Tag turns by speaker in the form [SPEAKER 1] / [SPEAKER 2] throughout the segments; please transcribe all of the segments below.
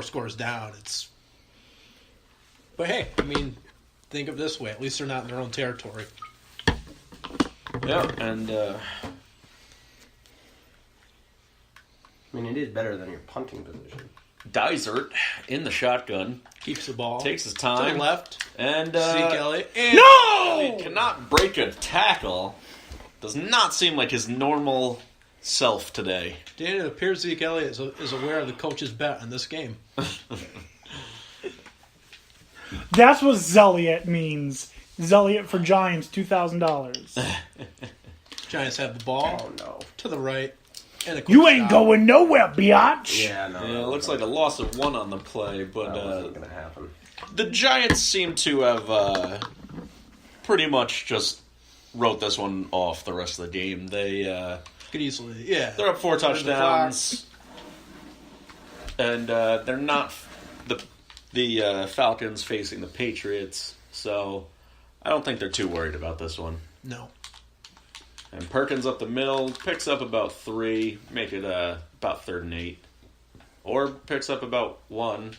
[SPEAKER 1] scores down. But hey, I mean, think of it this way. At least they're not in their own territory.
[SPEAKER 2] Yeah, and
[SPEAKER 3] I mean, it is better than your punting position.
[SPEAKER 2] Dysert in the shotgun.
[SPEAKER 1] Keeps the ball.
[SPEAKER 2] Takes his
[SPEAKER 1] To
[SPEAKER 2] time.
[SPEAKER 1] the left.
[SPEAKER 2] And
[SPEAKER 1] Zeke Elliott. And
[SPEAKER 2] Elliott cannot break a tackle. Does not seem like his normal self today.
[SPEAKER 1] Dan, it appears Zeke Elliott is aware of the coach's bet in this game.
[SPEAKER 4] That's what Zelliot means. Zelliot for Giants, $2,000.
[SPEAKER 1] Giants have the ball.
[SPEAKER 3] Oh, no.
[SPEAKER 1] To the right. And a quick
[SPEAKER 4] You ain't
[SPEAKER 1] stop.
[SPEAKER 4] going nowhere, biatch.
[SPEAKER 3] Yeah, no.
[SPEAKER 2] Yeah, it looks like a loss of 1 on the play, but
[SPEAKER 3] That wasn't going to happen.
[SPEAKER 2] the Giants seem to have pretty much just wrote this one off the rest of the game. They
[SPEAKER 1] Could easily, yeah.
[SPEAKER 2] they're up 4
[SPEAKER 1] Under the
[SPEAKER 2] touchdowns, and they're not the Falcons facing the Patriots, so I don't think they're too worried about this one.
[SPEAKER 1] No.
[SPEAKER 2] And Perkins up the middle, picks up about 3, make it about 3rd and 8. Or picks up about 1.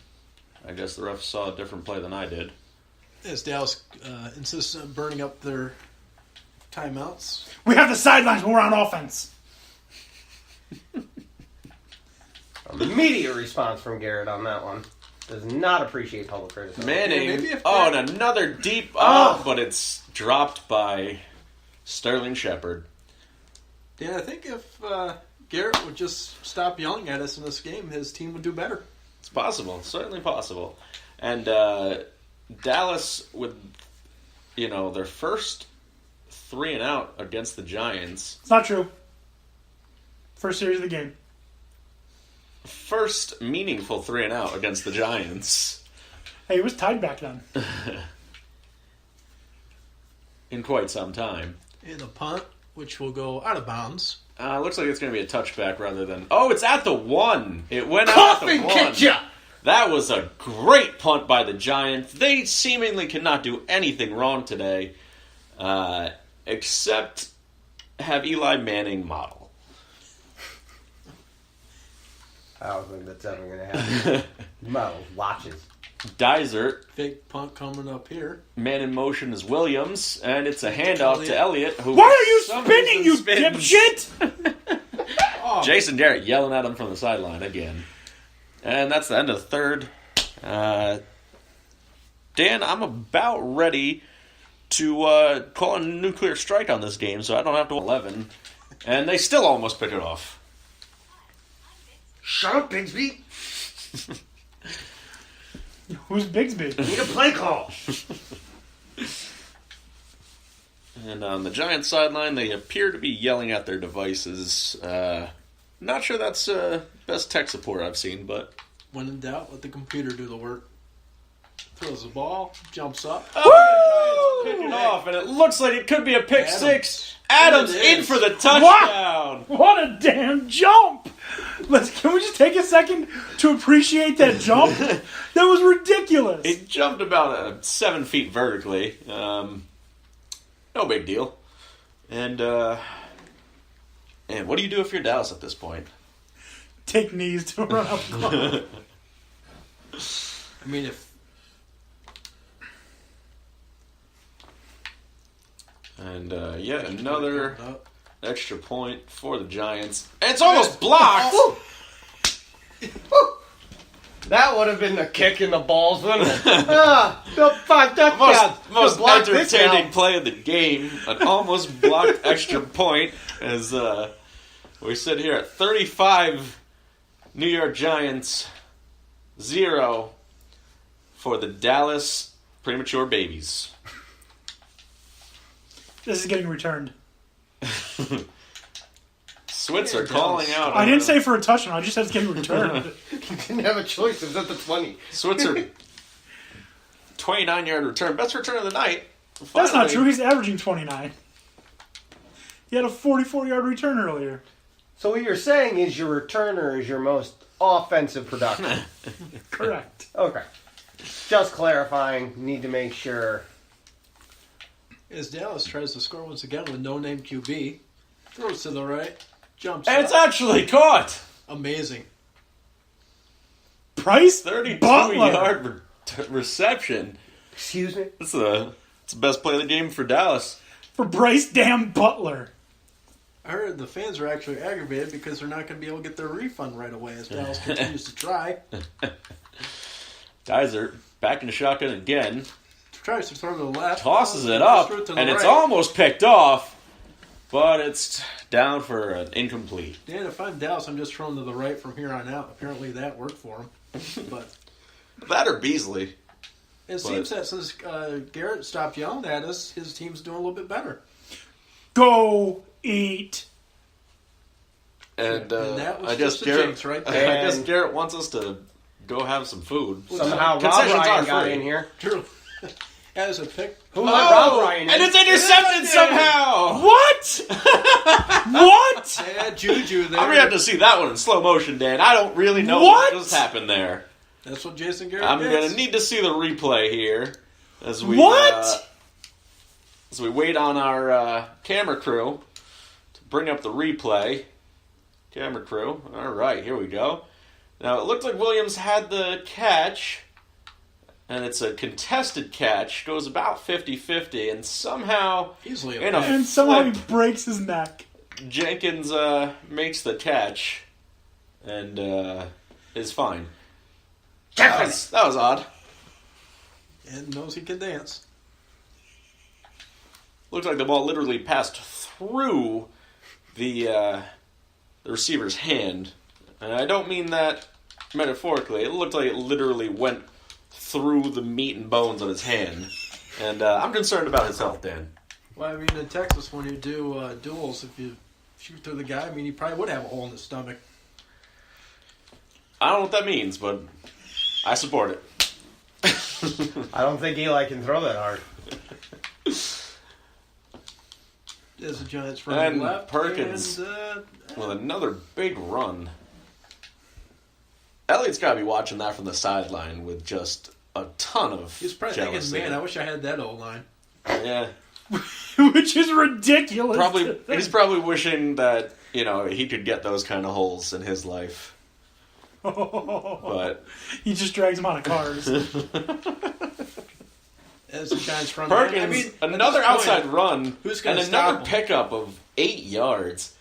[SPEAKER 2] I guess the refs saw a different play than I did.
[SPEAKER 1] As Dallas insists on burning up their timeouts.
[SPEAKER 4] We have the sidelines when we're on offense.
[SPEAKER 3] Immediate response from Garrett on that one. Does not appreciate public criticism.
[SPEAKER 2] Manning,
[SPEAKER 1] maybe if
[SPEAKER 2] and another deep, but it's dropped by Sterling Shepard.
[SPEAKER 1] Dan, I think if Garrett would just stop yelling at us in this game, his team would do better.
[SPEAKER 2] It's possible, certainly possible. And Dallas, with their first 3 and out against the Giants,
[SPEAKER 4] It's not true. First series of the game.
[SPEAKER 2] first meaningful 3 and out against the Giants
[SPEAKER 4] Hey, it was tied back then.
[SPEAKER 2] in quite some time.
[SPEAKER 1] And a punt, which will go out of bounds.
[SPEAKER 2] Looks like it's going to be a touchback rather than... Oh, it's at the 1. It went out at the 1.
[SPEAKER 3] Coffin kicked ya!
[SPEAKER 2] That was a great punt by the Giants. They seemingly cannot do anything wrong today, except have Eli Manning model.
[SPEAKER 3] I don't think that's ever going to happen. Model watches.
[SPEAKER 2] Dysert,
[SPEAKER 1] Fake punt coming up here.
[SPEAKER 2] man in motion is Williams, and it's a handoff to Elliott. Who
[SPEAKER 4] Why are you
[SPEAKER 2] for some
[SPEAKER 4] spinning, you
[SPEAKER 2] reason spins.
[SPEAKER 4] dipshit?
[SPEAKER 1] Oh,
[SPEAKER 2] Jason Garrett yelling at him from the sideline again. And that's the end of the third. Dan, I'm about ready to call a nuclear strike on this game, so I don't have to 11. And they still almost pick it off.
[SPEAKER 3] Shut up, Bigsby.
[SPEAKER 4] Who's Bigsby?
[SPEAKER 3] Need a play call.
[SPEAKER 2] And on the Giants sideline, they appear to be yelling at their devices. Not sure that's best tech support I've seen, but...
[SPEAKER 1] when in doubt, let the computer do the work. Throws the ball, jumps up.
[SPEAKER 2] Oh, the Giants pick it off, and it looks like it could be a pick
[SPEAKER 1] Adams.
[SPEAKER 2] 6. Adams
[SPEAKER 1] It
[SPEAKER 2] in
[SPEAKER 1] is.
[SPEAKER 2] for the touchdown.
[SPEAKER 4] What a damn jump! Can we just take a second to appreciate that jump? That was ridiculous.
[SPEAKER 2] It jumped about 7 feet vertically. No big deal. And what do you do if you're Dallas at this point?
[SPEAKER 4] Take knees to run up close.
[SPEAKER 1] I mean, if
[SPEAKER 2] And another extra point for the Giants. And it's almost blocked.
[SPEAKER 3] That would have been the kick in the balls, wouldn't it? The 5 touchdowns.
[SPEAKER 2] Most
[SPEAKER 3] Block this
[SPEAKER 2] entertaining
[SPEAKER 3] out.
[SPEAKER 2] play of the game. An almost blocked extra point as we sit here at 35 New York Giants, 0 for the Dallas Premature Babies.
[SPEAKER 4] This is getting returned.
[SPEAKER 2] Switzer calling out.
[SPEAKER 4] I didn't say for a touchdown. I just said it's getting returned.
[SPEAKER 3] You didn't have a choice. It was at the 20.
[SPEAKER 2] Switzer, 29-yard return. Best return of the night.
[SPEAKER 4] That's
[SPEAKER 2] Finally.
[SPEAKER 4] not true. He's averaging 29. He had a 44-yard return earlier.
[SPEAKER 3] So what you're saying is your returner is your most offensive production.
[SPEAKER 4] Correct.
[SPEAKER 3] Okay. Just clarifying. Need to make sure.
[SPEAKER 1] as Dallas tries to score once again with no-name QB, throws to the right, jumps
[SPEAKER 2] And
[SPEAKER 1] up.
[SPEAKER 2] it's actually caught.
[SPEAKER 1] Amazing.
[SPEAKER 4] Bryce
[SPEAKER 2] 32
[SPEAKER 4] Butler.
[SPEAKER 2] yard reception.
[SPEAKER 3] Excuse me?
[SPEAKER 2] It's the best play of the game for Dallas.
[SPEAKER 4] For Bryce damn Butler.
[SPEAKER 1] I heard the fans are actually aggravated because they're not going to be able to get their refund right away as Dallas continues to try.
[SPEAKER 2] Dyser back in the shotgun again.
[SPEAKER 1] Tries to throw to the left.
[SPEAKER 2] Tosses it up,
[SPEAKER 1] throw it to the
[SPEAKER 2] and it's
[SPEAKER 1] right.
[SPEAKER 2] almost picked off. But it's down for an incomplete.
[SPEAKER 1] Dan, if I'm Dallas, I'm just throwing to the right from here on out. Apparently that worked for him. But
[SPEAKER 2] That or Beasley.
[SPEAKER 1] it seems that since Garrett stopped yelling at us, his team's doing a little bit better.
[SPEAKER 4] Go eat.
[SPEAKER 2] And
[SPEAKER 1] that was
[SPEAKER 2] I guess
[SPEAKER 1] just a
[SPEAKER 2] Garrett,
[SPEAKER 1] jinx right
[SPEAKER 2] I
[SPEAKER 1] there.
[SPEAKER 2] guess Garrett wants us to go have some food.
[SPEAKER 3] Somehow Rob
[SPEAKER 2] Concessions
[SPEAKER 3] Ryan
[SPEAKER 2] are
[SPEAKER 3] got
[SPEAKER 2] free.
[SPEAKER 3] in here.
[SPEAKER 1] True. That was a pick.
[SPEAKER 3] Who let Rob Ryan in?
[SPEAKER 2] And it's intercepted somehow!
[SPEAKER 4] What? What?
[SPEAKER 1] Yeah, Juju there.
[SPEAKER 2] I'm going to have to see that one in slow motion, Dan. I don't really know
[SPEAKER 4] What?
[SPEAKER 2] what just happened there.
[SPEAKER 1] That's what Jason Garrett
[SPEAKER 2] I'm
[SPEAKER 1] gets.
[SPEAKER 2] going to need to see the replay here as we
[SPEAKER 4] What?
[SPEAKER 2] As we wait on our camera crew to bring up the replay. Camera crew. All right, here we go. Now, it looked like Williams had the catch, and it's a contested catch. Goes about 50-50, and somehow
[SPEAKER 1] Easily
[SPEAKER 2] in a
[SPEAKER 1] pick.
[SPEAKER 4] And somehow he
[SPEAKER 2] flip,
[SPEAKER 4] breaks his neck.
[SPEAKER 2] Jenkins makes the catch and is fine. That was odd.
[SPEAKER 1] And knows he can dance.
[SPEAKER 2] Looks like the ball literally passed through the receiver's hand. And I don't mean that metaphorically. It looked like it literally went through the meat and bones of his hand. And I'm concerned about his health, Dan.
[SPEAKER 1] Well, I mean, in Texas, when you do duels, if you shoot through the guy, I mean, he probably would have a hole in his stomach.
[SPEAKER 2] I don't know what that means, but I support it.
[SPEAKER 3] I don't think Eli can throw that hard.
[SPEAKER 1] As the Giants run
[SPEAKER 2] And
[SPEAKER 1] left.
[SPEAKER 2] Perkins.
[SPEAKER 1] And,
[SPEAKER 2] With another big run. Elliott's got to be watching that from the sideline with just a ton of
[SPEAKER 1] he's probably thinking,
[SPEAKER 2] jealousy.
[SPEAKER 1] man, I wish I had that O-line.
[SPEAKER 2] Yeah.
[SPEAKER 4] Which is ridiculous.
[SPEAKER 2] He's probably wishing that, he could get those kind of holes in his life. But
[SPEAKER 4] He just drags him out of cars.
[SPEAKER 1] As the Giants run
[SPEAKER 2] Perkins,
[SPEAKER 1] I mean, at
[SPEAKER 2] another
[SPEAKER 1] this point,
[SPEAKER 2] outside run,
[SPEAKER 1] who's gonna
[SPEAKER 2] and
[SPEAKER 1] stop
[SPEAKER 2] another
[SPEAKER 1] him?
[SPEAKER 2] pickup of 8 yards.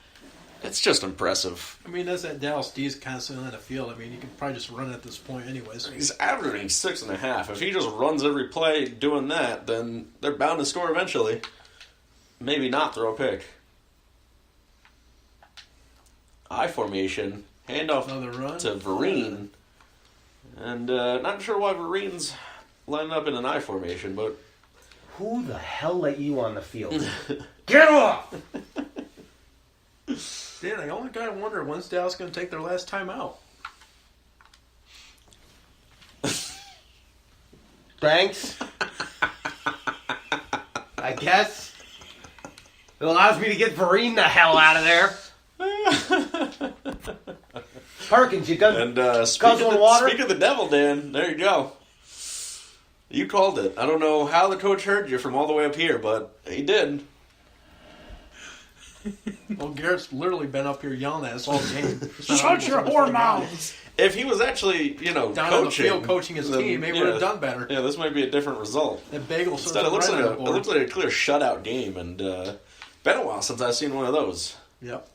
[SPEAKER 2] It's just impressive.
[SPEAKER 1] I mean, that's that Dallas D's constantly on the field. I mean, you could probably just run at this point anyways.
[SPEAKER 2] He's averaging 6.5. If he just runs every play doing that, then they're bound to score eventually. Maybe not throw a pick. I formation, handoff
[SPEAKER 1] Another run.
[SPEAKER 2] to Vereen. And not sure why Vereen's lining up in an I formation, but
[SPEAKER 3] Who the hell let you on the field? Get off!
[SPEAKER 1] Dan, I only got to wonder when's Dallas going to take their last time out.
[SPEAKER 3] Thanks. I guess. It allows me to get Vereen the hell out of there. Perkins, you done?
[SPEAKER 2] And
[SPEAKER 3] Guzzling water?
[SPEAKER 2] speak of the devil, Dan, there you go. You called it. I don't know how the coach heard you from all the way up here, but he did.
[SPEAKER 1] Well, Garrett's literally been up here yelling at us all game.
[SPEAKER 4] Shut your whore mouths.
[SPEAKER 2] If he was actually,
[SPEAKER 1] Down on the
[SPEAKER 2] coaching,
[SPEAKER 1] field coaching his
[SPEAKER 2] then,
[SPEAKER 1] team, he would have done better.
[SPEAKER 2] Yeah, this might be a different result.
[SPEAKER 1] That bagel
[SPEAKER 2] Instead, it looks like a clear shutout game, and been a while since I've seen one of those.
[SPEAKER 1] Yep.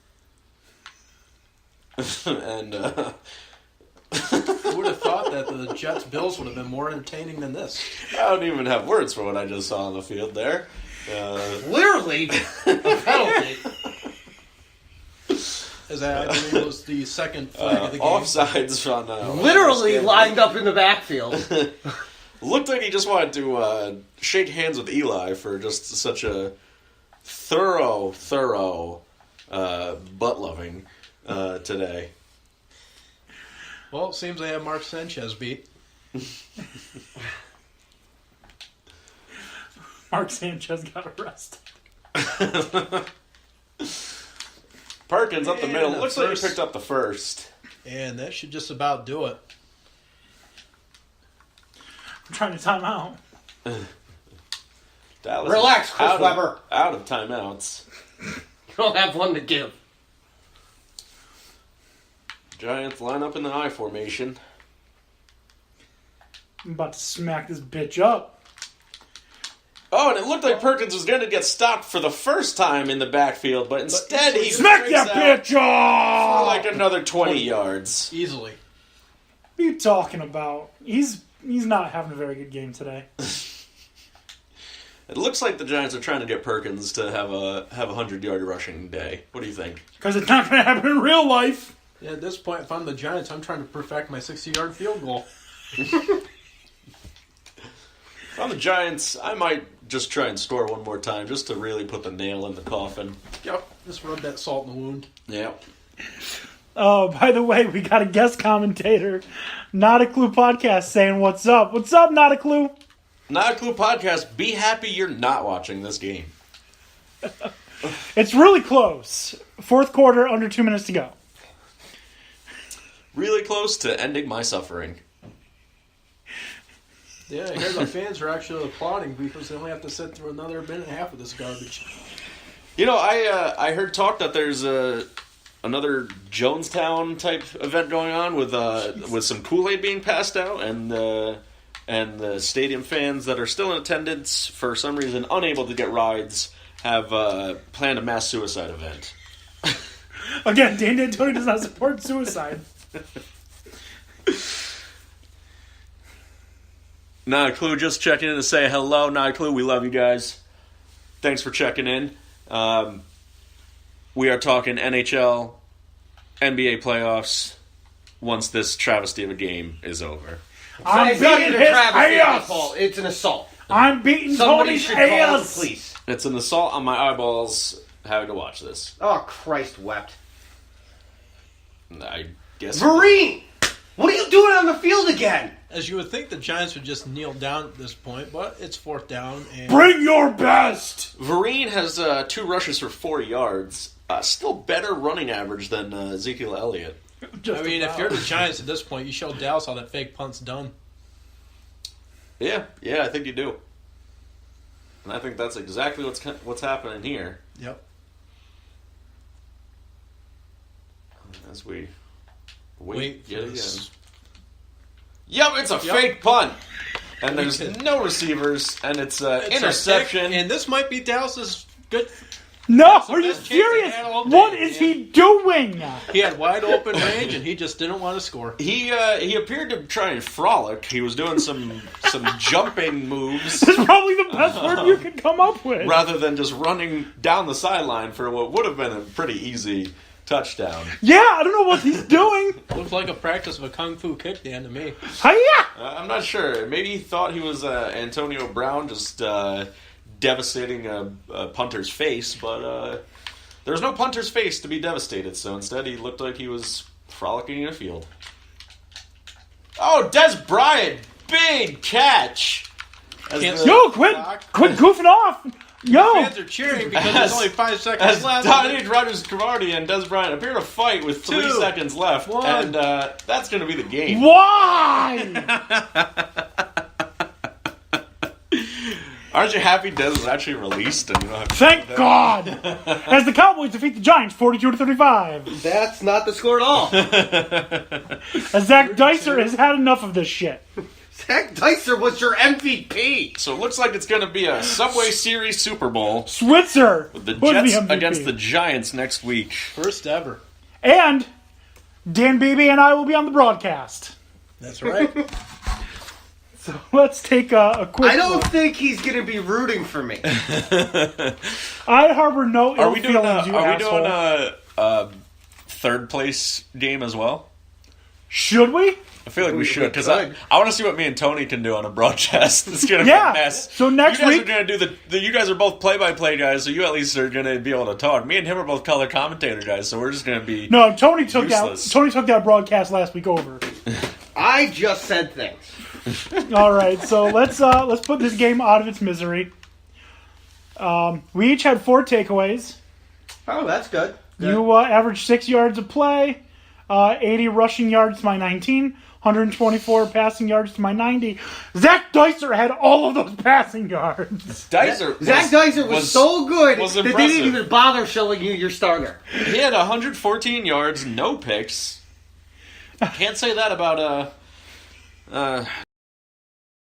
[SPEAKER 2] And
[SPEAKER 1] Who would have thought that the Jets Bills would have been more entertaining than this?
[SPEAKER 2] I don't even have words for what I just saw on the field there.
[SPEAKER 3] Literally a penalty.
[SPEAKER 1] As I believe was the second flag of the game.
[SPEAKER 2] Offsides on
[SPEAKER 3] Literally lined up in the backfield.
[SPEAKER 2] Looked like he just wanted to shake hands with Eli for just such a thorough butt loving today.
[SPEAKER 1] Well, it seems they have Mark Sanchez beat.
[SPEAKER 4] Mark Sanchez got arrested.
[SPEAKER 2] Perkins up the
[SPEAKER 1] And
[SPEAKER 2] middle.
[SPEAKER 1] the
[SPEAKER 2] Looks like he
[SPEAKER 1] first.
[SPEAKER 2] picked up the first.
[SPEAKER 1] And that should just about do it.
[SPEAKER 4] I'm trying to time out.
[SPEAKER 2] Dallas
[SPEAKER 3] Relax,
[SPEAKER 2] is
[SPEAKER 3] Chris Webber.
[SPEAKER 2] Out of timeouts.
[SPEAKER 3] You don't have one to give.
[SPEAKER 2] Giants line up in the I formation.
[SPEAKER 4] I'm about to smack this bitch up.
[SPEAKER 2] Oh, and it looked like Perkins was going to get stopped for the first time in the backfield, but instead he
[SPEAKER 4] Smack
[SPEAKER 2] breaks
[SPEAKER 4] that
[SPEAKER 2] out
[SPEAKER 4] bitch off!
[SPEAKER 2] for like another 20 yards.
[SPEAKER 1] Easily.
[SPEAKER 4] What are you talking about? He's not having a very good game today.
[SPEAKER 2] It looks like the Giants are trying to get Perkins to have a 100-yard rushing day. What do you think?
[SPEAKER 4] Because it's not going to happen in real life.
[SPEAKER 1] Yeah, at this point, if I'm the Giants, I'm trying to perfect my 60-yard field goal.
[SPEAKER 2] If I'm the Giants, I might just try and score one more time just to really put the nail in the coffin.
[SPEAKER 1] Yep, just rub that salt in the wound.
[SPEAKER 2] Yeah.
[SPEAKER 4] Oh, by the way, we got a guest commentator, Not a Clue Podcast, saying what's up. What's up, Not a Clue?
[SPEAKER 2] Not a Clue Podcast, be happy you're not watching this game.
[SPEAKER 4] It's really close. Fourth quarter, under 2 minutes to go.
[SPEAKER 2] Really close to ending my suffering.
[SPEAKER 1] Yeah, I hear the fans are actually applauding because they only have to sit through another minute and a half of this garbage.
[SPEAKER 2] You know, I heard talk that there's another Jonestown type event going on with some Kool-Aid being passed out, and the stadium fans that are still in attendance for some reason unable to get rides have planned a mass suicide event.
[SPEAKER 4] Again, DanDanTony does not support suicide.
[SPEAKER 2] Not a Clue, just checking in to say hello. Not a Clue, we love you guys. Thanks for checking in. We are talking NHL, NBA playoffs once this travesty of a game is over.
[SPEAKER 4] I'm
[SPEAKER 3] It's not
[SPEAKER 4] beating
[SPEAKER 3] even
[SPEAKER 4] his
[SPEAKER 3] a travesty at
[SPEAKER 4] ass!
[SPEAKER 3] fault. It's an assault.
[SPEAKER 4] I'm beating
[SPEAKER 3] Somebody
[SPEAKER 4] Tony's
[SPEAKER 3] should call the
[SPEAKER 4] ass!
[SPEAKER 3] police.
[SPEAKER 2] It's an assault on my eyeballs having to watch this.
[SPEAKER 3] Oh, Christ wept.
[SPEAKER 2] I guess.
[SPEAKER 3] Vereen! What are you doing on the field again?
[SPEAKER 1] As you would think the Giants would just kneel down at this point, but it's fourth down. And
[SPEAKER 4] Bring your best!
[SPEAKER 2] Vereen has 2 rushes for 4 yards. Still better running average than Ezekiel Elliott.
[SPEAKER 4] Just
[SPEAKER 1] I mean,
[SPEAKER 4] about.
[SPEAKER 1] if you're the Giants at this point, you show Dallas how that fake punt's done.
[SPEAKER 2] Yeah, I think you do. And I think that's exactly what's happening here.
[SPEAKER 1] Yep.
[SPEAKER 2] As we wait
[SPEAKER 1] Wait
[SPEAKER 2] yet
[SPEAKER 1] for
[SPEAKER 2] again.
[SPEAKER 1] this.
[SPEAKER 2] Yep, it's a fake punt. And there's no receivers, and it's an
[SPEAKER 1] It's a
[SPEAKER 2] interception.
[SPEAKER 1] pick, and this might be Dallas's good.
[SPEAKER 4] No,
[SPEAKER 1] the
[SPEAKER 4] are you
[SPEAKER 1] best chance they
[SPEAKER 4] serious?
[SPEAKER 1] had all day,
[SPEAKER 4] What is
[SPEAKER 1] man.
[SPEAKER 4] he doing?
[SPEAKER 1] He had wide open range, and he just didn't want to score.
[SPEAKER 2] He appeared to try and frolic. He was doing some jumping moves
[SPEAKER 4] This is probably the best word you could come up with.
[SPEAKER 2] rather than just running down the sideline for what would have been a pretty easy touchdown.
[SPEAKER 4] Yeah, I don't know what he's doing.
[SPEAKER 1] Looked like a practice of a kung fu kick, Dan, to me.
[SPEAKER 4] Hiya!
[SPEAKER 2] I'm not sure. Maybe he thought he was Antonio Brown just devastating a punter's face, but there was no punter's face to be devastated, so instead he looked like he was frolicking in a field. Oh, Des Bryant! Big catch!
[SPEAKER 4] Yo, quit goofing off! Yo!
[SPEAKER 1] Fans are cheering because there's only 5 seconds
[SPEAKER 2] As
[SPEAKER 1] left.
[SPEAKER 2] Donnie Rogers-Cromartie and Des Bryant appear to fight with 3
[SPEAKER 1] 2,
[SPEAKER 2] seconds left,
[SPEAKER 1] 1.
[SPEAKER 2] and that's going to be the game.
[SPEAKER 4] Why?
[SPEAKER 2] Aren't you happy Des was actually released? And you don't have to
[SPEAKER 4] Thank
[SPEAKER 2] do that?
[SPEAKER 4] God! As the Cowboys defeat the Giants 42-35.
[SPEAKER 3] That's not the score at all.
[SPEAKER 4] As Zach Dicer has had enough of this shit.
[SPEAKER 3] Zach Dicer was your MVP.
[SPEAKER 2] So it looks like it's going to be a Subway Series Super Bowl
[SPEAKER 4] Switzer
[SPEAKER 2] with the
[SPEAKER 4] was
[SPEAKER 2] Jets
[SPEAKER 4] MVP.
[SPEAKER 2] against the Giants next week.
[SPEAKER 1] First ever.
[SPEAKER 4] And Dan Beebe and I will be on the broadcast.
[SPEAKER 1] That's right.
[SPEAKER 4] So let's take a quick
[SPEAKER 3] I don't
[SPEAKER 4] look.
[SPEAKER 3] think he's going to be rooting for me.
[SPEAKER 4] I harbor no ill
[SPEAKER 2] Are we doing
[SPEAKER 4] feelings, you asshole.
[SPEAKER 2] a third place game as well?
[SPEAKER 4] Should we?
[SPEAKER 2] I feel like we should, because
[SPEAKER 3] could.
[SPEAKER 2] I want to see what me and Tony can do on a broadcast. It's going to be
[SPEAKER 4] Yeah.
[SPEAKER 2] a mess.
[SPEAKER 4] So next
[SPEAKER 2] you guys
[SPEAKER 4] week-
[SPEAKER 2] are going to do you guys are both play-by-play guys, so you at least are going to be able to talk. Me and him are both color commentator guys, so we're just going to be...
[SPEAKER 4] No, Tony took
[SPEAKER 2] Useless.
[SPEAKER 4] that broadcast last week over.
[SPEAKER 3] I just said things.
[SPEAKER 4] All right, so let's put this game out of its misery. We each had 4 takeaways.
[SPEAKER 3] Oh, that's good.
[SPEAKER 4] You averaged 6 yards a play, 80 rushing yards to my 19, 124 passing yards to my 90. Zach Dicer had all of those passing yards.
[SPEAKER 3] Zach Dicer was so good
[SPEAKER 2] was
[SPEAKER 3] that they
[SPEAKER 2] impressive.
[SPEAKER 3] didn't even bother showing you your starter.
[SPEAKER 2] He had 114 yards, no picks. Can't say that about